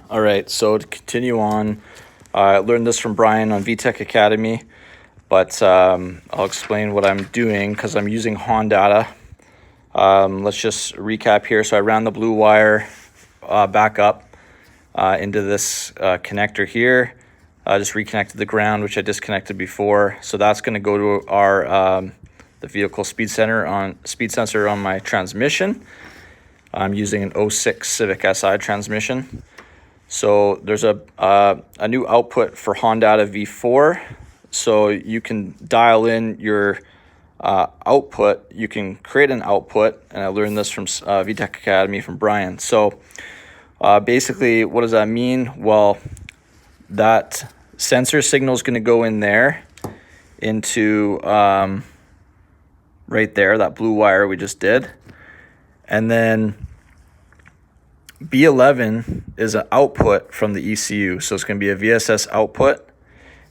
All right, so to continue on, I learned this from Brian on VTech Academy, but I'll explain what I'm doing because I'm using Hondata. Let's just recap here. So I ran the blue wire back up into this connector here. I just reconnected the ground, which I disconnected before. So that's going to go to our the vehicle speed sensor on my transmission. I'm using an 06 Civic Si transmission. So there's a new output for Hondata V4. So you can dial in your output. You can create an output, and I learned this from VTech Academy from Brian. So basically, what does that mean? Well, that sensor signal is going to go in there into right there, that blue wire we just did. And then B11 is an output from the ECU. So it's going to be a VSS output.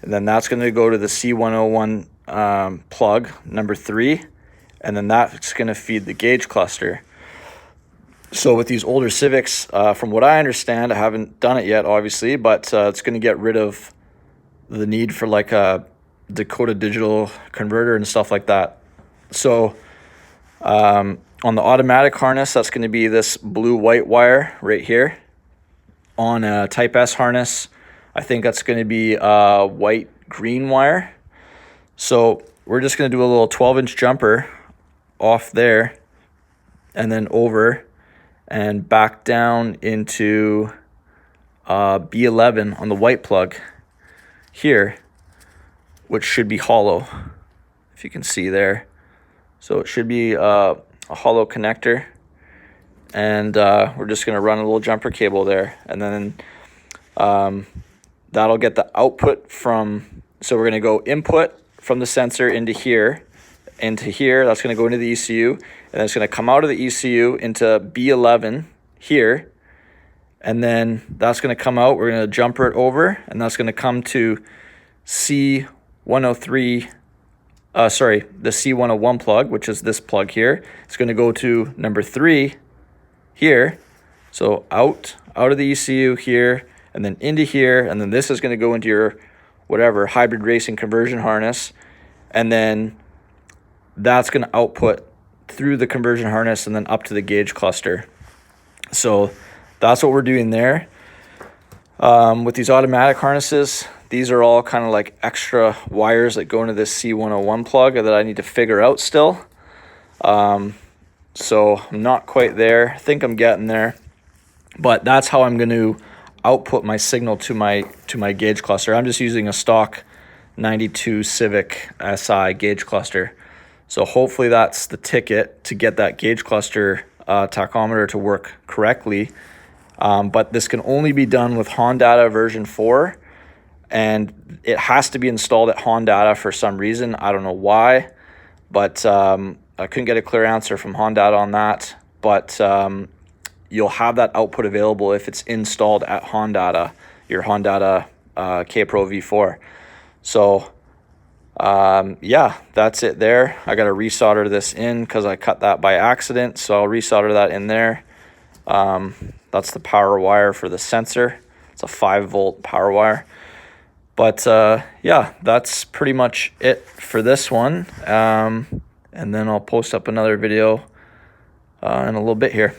And then that's going to go to the C101 plug, number 3. And then that's going to feed the gauge cluster. So with these older Civics, from what I understand, I haven't done it yet, obviously, but it's going to get rid of the need for like a Dakota digital converter and stuff like that. So on the automatic harness, that's going to be this blue-white wire right here. On a Type S harness, I think that's going to be a white-green wire. So we're just going to do a little 12-inch jumper off there and then over and back down into B11 on the white plug here, which should be hollow, if you can see there. So it should be a hollow connector, and we're just going to run a little jumper cable there, and then that'll get the output from, so we're going to go input from the sensor into here, that's going to go into the ECU, and then it's going to come out of the ECU into B11 here, and then that's going to come out, we're going to jumper it over, and that's going to come to C103, the C101 plug, which is this plug here. It's going to go to number 3 here. So out of the ECU here, and then into here, and then this is going to go into your whatever hybrid racing conversion harness, and then that's going to output through the conversion harness and then up to the gauge cluster. So that's what we're doing there. With these automatic harnesses, these are all kind of like extra wires that go into this C101 plug that I need to figure out still. So I'm not quite there. I think I'm getting there. But that's how I'm going to output my signal to my gauge cluster. I'm just using a stock 92 Civic Si gauge cluster. So hopefully that's the ticket to get that gauge cluster tachometer to work correctly. But this can only be done with Hondata version 4. And it has to be installed at Hondata for some reason. I don't know why, but I couldn't get a clear answer from Hondata on that. But you'll have that output available if it's installed at Hondata, your Hondata KPro V4. So yeah, that's it there. I got to resolder this in because I cut that by accident. So I'll resolder that in there. That's the power wire for the sensor. It's a 5-volt power wire. But yeah, that's pretty much it for this one. And then I'll post up another video in a little bit here.